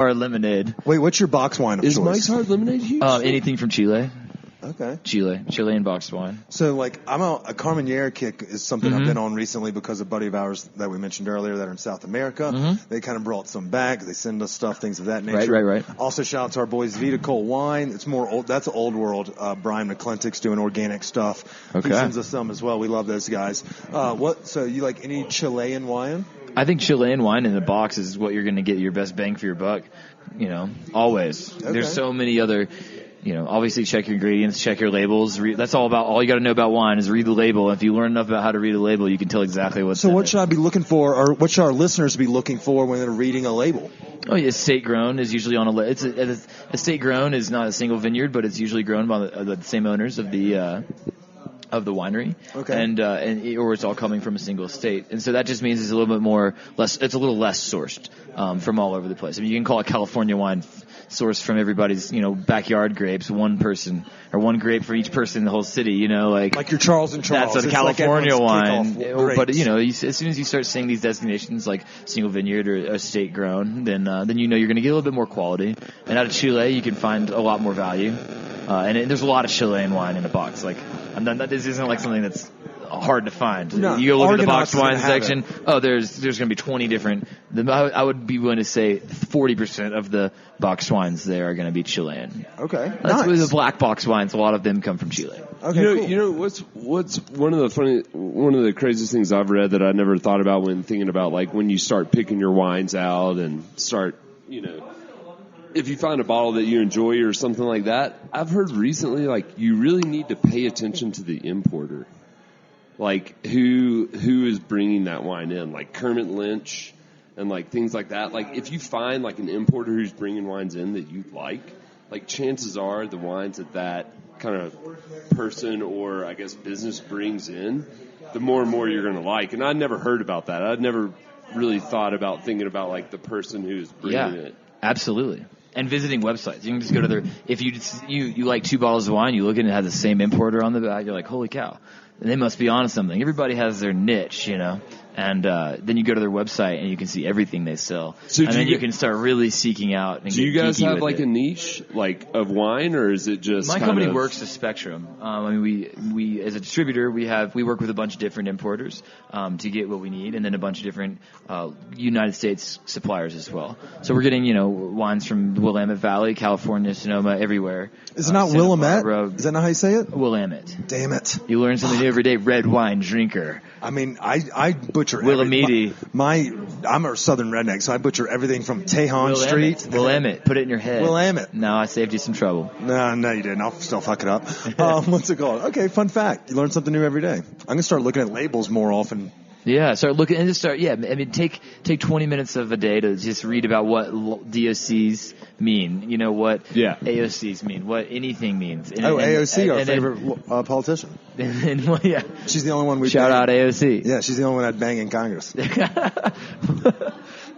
Hard lemonade. Wait, what's your box wine of Is choice? Mike's Hard Lemonade huge? Anything from Chile. Okay. Chilean boxed wine. So, like, I'm a Carmenere kick is something I've been on recently because a buddy of ours that we mentioned earlier that are in South America. They kind of brought some back. They send us stuff, things of that nature. Right. Also, shout out to our boys Vita Cole Wine. It's more old. That's old world. Brian McClintock's doing organic stuff. Okay. He sends us some as well. We love those guys. So you like any Chilean wine? I think Chilean wine in a box is what you're going to get your best bang for your buck. Always. Okay. There's so many other. Obviously check your ingredients, check your labels. That's all you got to know about wine is read the label. And if you learn enough about how to read a label, you can tell exactly what's in it. So what should I be looking for, or what should our listeners be looking for when they're reading a label? Oh, yeah, estate grown is usually on a estate grown is not a single vineyard, but it's usually grown by the same owners of the winery. Okay. Or it's all coming from a single estate. And so that just means it's a little less sourced from all over the place. I mean, you can call it California wine sourced from everybody's, backyard grapes, one person or one grape for each person in the whole city, like your Charles and Charles. That's a California wine. But as soon as you start seeing these designations like single vineyard or estate grown, then you're going to get a little bit more quality. And out of Chile, you can find a lot more value. There's a lot of Chilean wine in a box. This isn't like something that's hard to find. No, you go look at the box wine have section. There's going to be 20 different. I would be willing to say 40% of the box wines there are going to be Chilean. Okay, that's with the black box wines. A lot of them come from Chile. Okay, cool. What's one of the craziest things I've read that I never thought about when thinking about like when you start picking your wines out and start if you find a bottle that you enjoy or something like that, I've heard recently like you really need to pay attention to the importer. Like who is bringing that wine in, like Kermit Lynch and like things like that. Like if you find like an importer who's bringing wines in that you like chances are the wines that kind of person or I guess business brings in, the more and more you're going to like. And I'd never heard about that. I'd never really thought about thinking about like the person who's bringing it. Absolutely. And visiting websites. You can just go to if you like 2 bottles of wine, you look at it, it has the same importer on the back, you're like, holy cow. They must be onto something. Everybody has their niche, and then you go to their website and you can see everything they sell. So and then you can start really seeking out. And do you guys have like a niche like of wine, or is it just my company works the spectrum? We as a distributor we work with a bunch of different importers to get what we need, and then a bunch of different United States suppliers as well. So we're getting wines from the Willamette Valley, California, Sonoma, everywhere. Is it not Willamette? Is that not how you say it? Willamette. Damn it! You learn something new every day. Red wine drinker. I mean, I butcher Willamette. I'm a southern redneck, so I butcher everything from Tejon Street. Willamette. Put it in your head. Willamette. No, I saved you some trouble. No, you didn't. I'll still fuck it up. What's it called? Okay, fun fact. You learn something new every day. I'm going to start looking at labels more often. Yeah, start looking and just start. Yeah, I mean, take 20 minutes of a day to just read about what DOCs mean. What AOCs mean, what anything means. AOC, our favorite politician. Yeah, she's the only one we shout out AOC. Yeah, she's the only one I'd bang in Congress.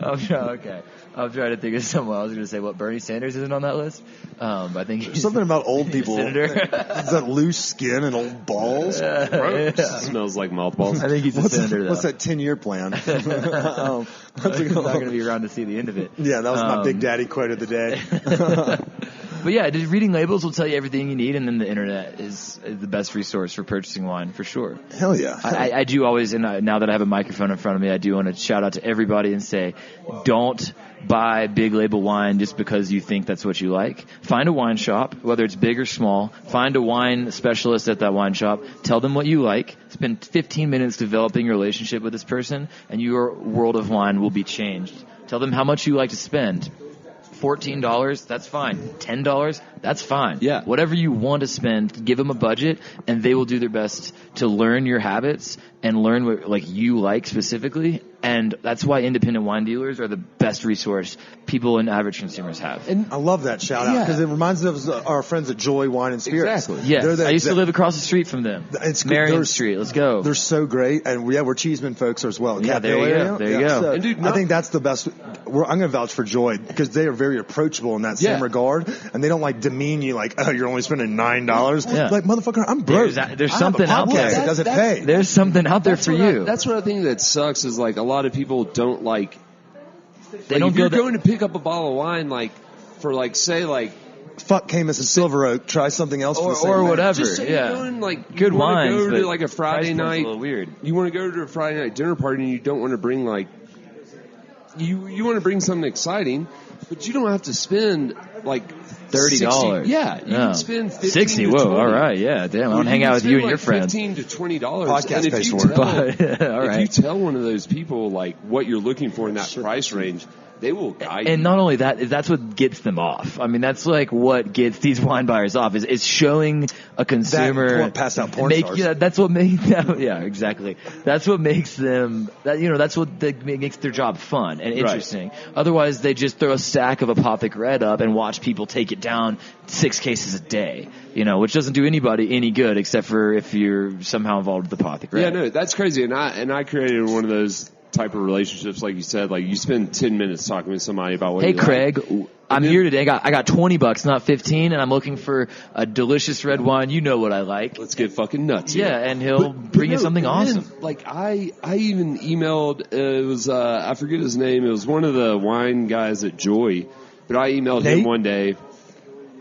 Okay. I'm trying to think of someone. I was going to say, Bernie Sanders isn't on that list? I think there's something about old people. Senator. Is that loose skin and old balls? Smells like mothballs. I think he's a senator, though. What's that 10-year plan? He's not going to be around to see the end of it. Yeah, that was my Big Daddy quote of the day. But yeah, reading labels will tell you everything you need, and then the internet is the best resource for purchasing wine, for sure. Hell yeah. I do always, and now that I have a microphone in front of me, I do want to shout out to everybody and say, don't buy big label wine just because you think that's what you like. Find a wine shop, whether it's big or small. Find a wine specialist at that wine shop. Tell them what you like. Spend 15 minutes developing your relationship with this person, and your world of wine will be changed. Tell them how much you like to spend. $14, that's fine. $10, that's fine. Yeah. Whatever you want to spend, give them a budget, and they will do their best to learn your habits and learn what you like specifically. And that's why independent wine dealers are the best resource people and average consumers have. And I love that shout out because it reminds us of our friends at Joy Wine and Spirits. Exactly. Yes, I used to live across the street from them. It's Marion Street. Let's go. They're so great, and we're Cheeseman folks as well. Yeah, there you go. There you go. So and dude, I think that's the best. I'm going to vouch for Joy because they are very approachable in that same regard, and they don't demean you like, oh, you're only spending $9. Yeah. Like, motherfucker, I'm broke. There's something out there. It doesn't pay. There's something out there for you. That's what I think that sucks is a lot of people don't They don't if go you're going to pick up a bottle of wine, like for like say like. Fuck Camus and Silver Oak. Try something else for the same or night. whatever. Just say yeah, you're going like good you wanna wines. Go but to like a Friday price point's night. A little weird. You want to go to a Friday night dinner party and you don't want to bring like you want to bring something exciting, but you don't have to spend like $30. Yeah, you can spend 15 $60. to Whoa, 20. all right, yeah, damn. I want to hang out with you and your friends. $15 to $20. Podcast and pays if you for it. tell, All right. if you tell one of those people like what you're looking for in that price range, they will guide you. And not only that, that's what gets them off. I mean, that's like what gets these wine buyers off is showing a consumer passed out porn stars. Yeah, that's what makes yeah, exactly. That's what makes them that's what makes their job fun and interesting. Right. Otherwise, they just throw a stack of Apothic Red up and watch people take it down 6 cases a day. Which doesn't do anybody any good except for if you're somehow involved with Apothic Red. Yeah, no, that's crazy. And I created one of those type of relationships, like you said, like you spend 10 minutes talking with somebody about what. Hey, Craig, I'm here today. I got $20, not 15, and I'm looking for a delicious red wine. You know what I like. Let's get fucking nuts. Yeah, and he'll bring you something awesome. Like I even emailed. It was I forget his name. It was one of the wine guys at Joy, but I emailed him one day.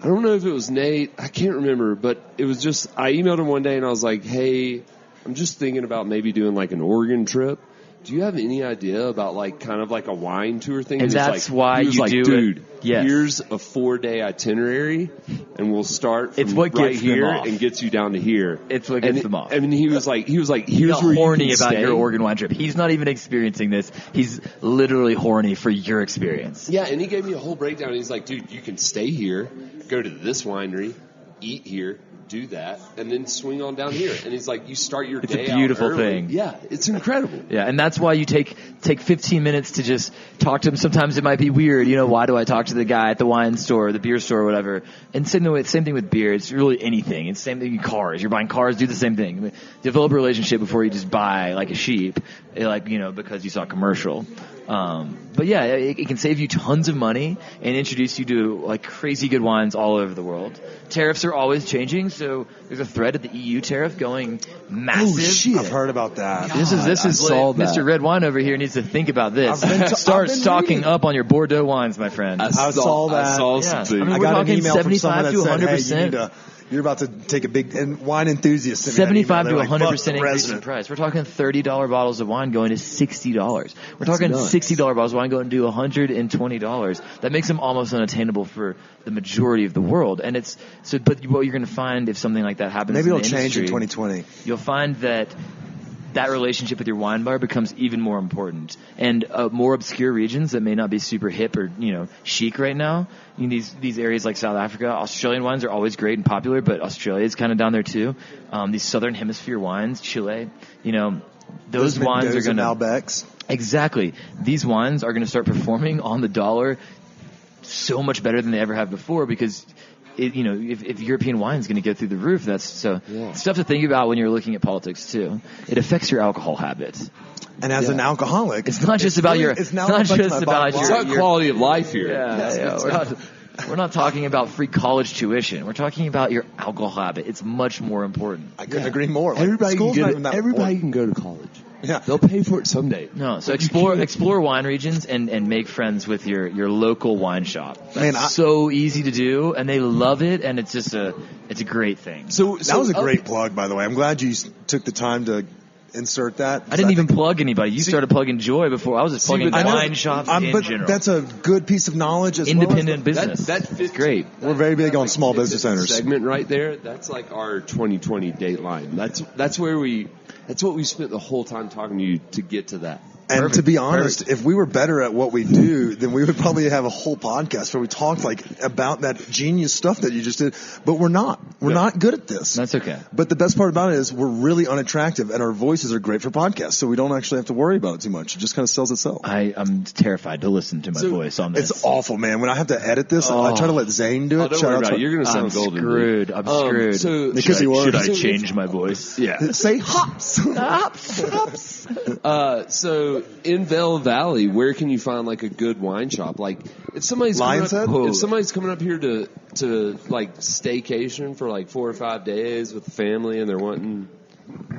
I don't know if it was Nate. I can't remember, but it was just I emailed him one day and I was like, hey, I'm just thinking about maybe doing like an Oregon trip. Do you have any idea about like kind of like a wine tour thing? And that's why you do dude, it. Yes. Here's a 4-day itinerary, and we'll start from it's what right gets here them off. and gets you down to here. It's what gets them off. I mean, he was like, here's where horny you can about stay. your Oregon wine trip. He's not even experiencing this. He's literally horny for your experience. Yeah, and he gave me a whole breakdown. He's like, dude, you can stay here, go to this winery, eat here, do that, and then swing on down here. And he's like, you start your day out early. It's a beautiful thing. Yeah, it's incredible. Yeah, and that's why you take 15 minutes to just talk to him. Sometimes it might be weird. Why do I talk to the guy at the wine store, the beer store, or whatever? And same thing with beer. It's really anything. It's the same thing with cars. You're buying cars, do the same thing. I mean, develop a relationship before you just buy like a sheep, because you saw a commercial. But yeah, it can save you tons of money and introduce you to like crazy good wines all over the world. Tariffs are always changing, so there's a threat of the EU tariff going massive. Oh shit! I've heard about that. God, this is like, Mr. Red Wine over here needs to think about this. Start stocking up on your Bordeaux wines, my friend. I saw that. I saw something. I got an email from someone that said, 100%. Hey, you're about to take a big wine enthusiast. 75 to 100% increase in price. We're talking $30 bottles of wine going to $60. We're talking $60 bottles of wine going to $120. That makes them almost unattainable for the majority of the world. And but what you're going to find if something like that happens, maybe in it'll the change in industry, 2020. You'll find that relationship with your wine bar becomes even more important. And more obscure regions that may not be super hip or chic right now. These areas like South Africa, Australian wines are always great and popular, but Australia is kind of down there too. These Southern Hemisphere wines, Chile, those wines are going to Malbecs. Exactly. These wines are going to start performing on the dollar so much better than they ever have before because. If European wine is going to go through the roof, that's stuff to think about when you're looking at politics too. It affects your alcohol habits. And as an alcoholic, it's not just about your. It's not just about your. It's not quality of life here. We're not talking about free college tuition. We're talking about your alcohol habit. It's much more important. I couldn't agree more. Like, everybody can go to college. Yeah. They'll pay for it someday. No, so explore wine regions and make friends with your local wine shop. That's so easy to do, and they love it, and it's just a great thing. So that was a great plug, by the way. I'm glad you took the time to insert that. I didn't even plug anybody. You started plugging Joy before. I was just plugging wine shops in general. That's a good piece of knowledge as independent well as business. That's great. We're very big on small business owners. Segment right there. That's like our 2020 Dateline. That's what we spent the whole time talking to you to get to that. And to be honest, if we were better at what we do, then we would probably have a whole podcast where we talked about that genius stuff that you just did. But we're not. We're not good at this. That's okay. But the best part about it is we're really unattractive, and our voices are great for podcasts, so we don't actually have to worry about it too much. It just kind of sells itself. I'm terrified to listen to my voice on this. It's awful, man. When I have to edit this, I try to let Zane do it. Don't worry about it. You're going to sound golden. I'm screwed. Should I change my voice? Yeah. Say hops. Hops. So in Bell Valley, where can you find like a good wine shop? Like if somebody's coming up here to like staycation for like 4 or 5 days with the family and they're wanting.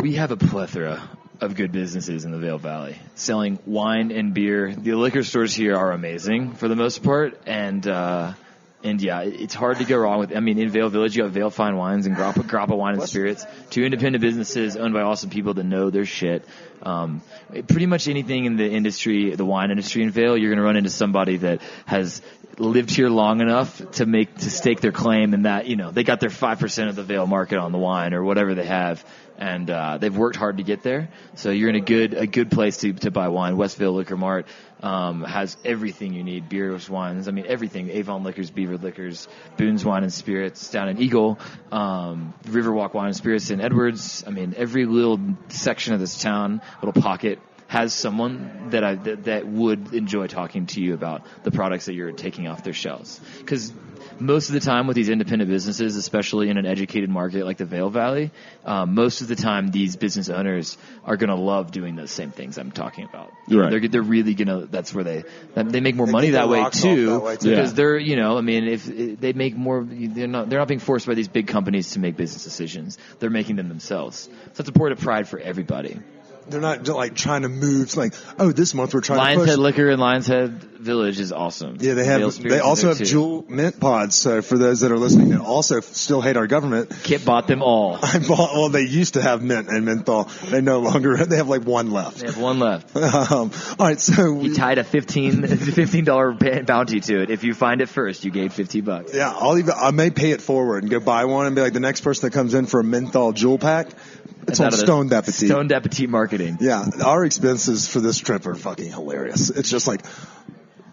We have a plethora of good businesses in the Vail Valley, selling wine and beer. The liquor stores here are amazing for the most part, and yeah, it's hard to go wrong with. I mean, in Vail Village, you have Vail Fine Wines and Grappa Wine and Spirits, 2 independent businesses owned by awesome people that know their shit. Pretty much anything in the industry, the wine industry in Vail, you're going to run into somebody that has lived here long enough to stake their claim, and that, you know, they got their 5% of the Vail market on the wine or whatever they have, and they've worked hard to get there. So you're in a good place to buy wine. West Vail Liquor Mart has everything you need: beers, wines. I mean, everything. Avon Liquors, Beaver Liquors, Boone's Wine and Spirits down in Eagle, Riverwalk Wine and Spirits in Edwards. I mean, every little section of this town, little pocket, has someone that would enjoy talking to you about the products that you're taking off their shelves. Because most of the time with these independent businesses, especially in an educated market like the Vail Valley, most of the time these business owners are going to love doing those same things I'm talking about. Right. They're really going to, that's where they make more money that way too. Because they're, you know, I mean, if they make more, they're not being forced by these big companies to make business decisions. They're making them themselves. So it's a point of pride for everybody. They're not like trying to move. It's like, oh, this month we're trying to push. Lions Head Liquor in Lions Head Village is awesome. Yeah, they also have Jewel mint pods. So for those that are listening that also still hate our government, Kip bought them all. Well, they used to have mint and menthol. They no longer. They have like one left. They have one left. All right, so he tied a $15 bounty to it. If you find it first, you gave $50. Yeah, I may pay it forward and go buy one and be like, the next person that comes in for a menthol Jewel pack, it's on Stoned Appetit. Stoned Appetit marketing. Yeah, our expenses for this trip are fucking hilarious. It's just like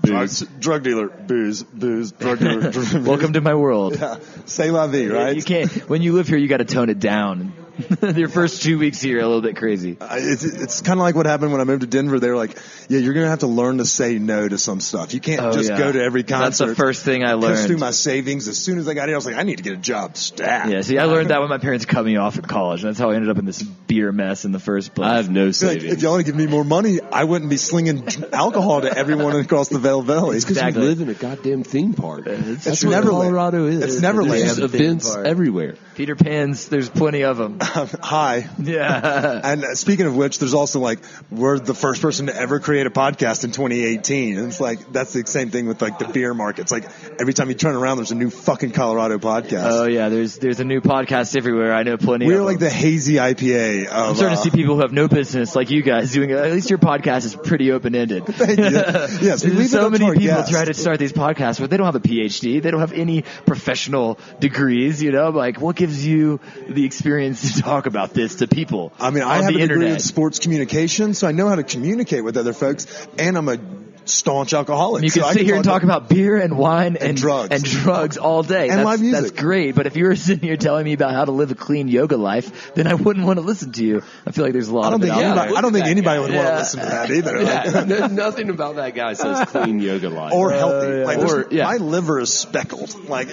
drug dealer, booze, drug dealer. Welcome to my world. Yeah, c'est la vie, right? You can't. When you live here, you got to tone it down. Your first 2 weeks here are a little bit crazy. It's kind of like what happened when I moved to Denver. They were like, yeah, you're going to have to learn to say no to some stuff. You can't go to every concert. That's the first thing I learned. Push through my savings. As soon as I got here, I was like, I need to get a job stat. Yeah, see, I learned that when my parents cut me off at college. That's how I ended up in this beer mess in the first place. I have no savings. Like, if y'all want to give me more money, I wouldn't be slinging alcohol to everyone across the Vail Valley. It's because we live in a goddamn theme park. That's what Colorado is. It's Neverland. There's events everywhere. Peter Pan's, there's plenty of them. Hi. Yeah. And speaking of which, there's also like, we're the first person to ever create a podcast in 2018. And it's like, that's the same thing with like the beer market. It's like every time you turn around, there's a new fucking Colorado podcast. Oh yeah, there's a new podcast everywhere. I know plenty of them. We're like the hazy IPA of, I'm starting to see people who have no business like you guys doing it. At least your podcast is pretty open-ended. Thank you. Yes, we leave so it up to many our people guests. try to start these podcasts, but they don't have a PhD. They don't have any professional degrees, you know? Like, what gives you the experience to talk about this to people? I mean, I have a degree in sports communication, so I know how to communicate with other folks, and I'm a staunch alcoholic. You can sit here and talk about beer and wine and drugs all day. And live music. That's great, but if you were sitting here telling me about how to live a clean yoga life, then I wouldn't want to listen to you. I feel like there's a lot of it out there. I don't think anybody would want to listen to that either. Yeah, nothing about that guy says clean yoga life. Or healthy. My liver is speckled. Like,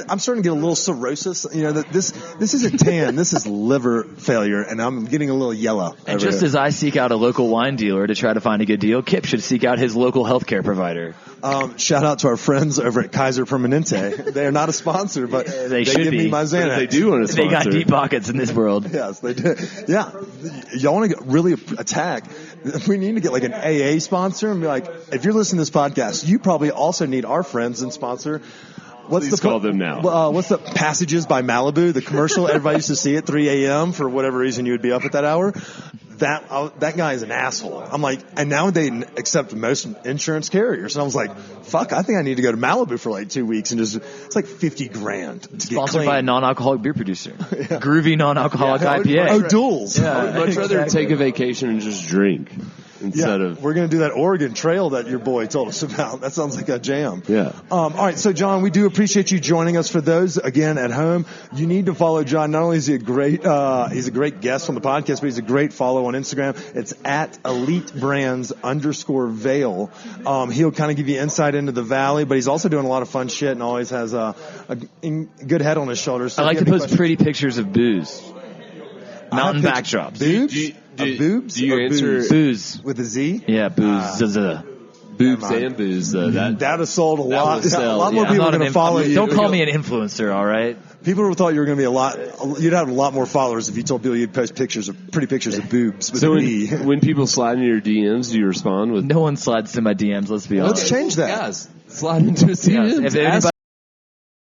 I'm starting to get a little cirrhosis. You know, this isn't tan. This is liver failure, and I'm getting a little yellow. And just as I seek out a local wine dealer to try to find a good deal, Kip should seek out his local healthcare provider. Shout out to our friends over at Kaiser Permanente. They are not a sponsor, but they should give be. me my Xanax. They do want to sponsor. They got deep pockets in this world. Yes, they do. Yeah. Y'all want to really attack. We need to get like an AA sponsor and be like, if you're listening to this podcast, you probably also need our friends and sponsor. Please call them now. What's the Passages by Malibu, the commercial everybody used to see at 3 a.m. for whatever reason you would be up at that hour? That guy is an asshole. I'm like, and now they accept most insurance carriers. And I was like, fuck, I think I need to go to Malibu for like 2 weeks and it's like $50,000. Sponsored by a non-alcoholic beer producer. Yeah. Groovy non-alcoholic IPA. Duels. Yeah, I would much rather take a vacation and just drink. Instead of we're going to do that Oregon Trail that your boy told us about. That sounds like a jam. Yeah. All right. So, John, we do appreciate you joining us. For those, again, at home, you need to follow John. Not only is he he's a great guest on the podcast, but he's a great follow on Instagram. It's at EliteBrands_Vail. He'll kind of give you insight into the valley, but he's also doing a lot of fun shit and always has a good head on his shoulders. So I like to post pretty pictures of booze. Mountain backdrops. Boobs? Boobs? Do you answer booze with a Z? Yeah, booze. boobs and booze. That has sold a lot. would sell, A lot more yeah. people I'm are not going to follow you. Don't call me an influencer, all right? People thought you were going to be you'd have a lot more followers if you told people you'd post pretty pictures of boobs with So an E. when people slide into your DMs, do you respond with? No one slides to my DMs, let's be honest. Let's change that. Guys, slide into his DMs. If anybody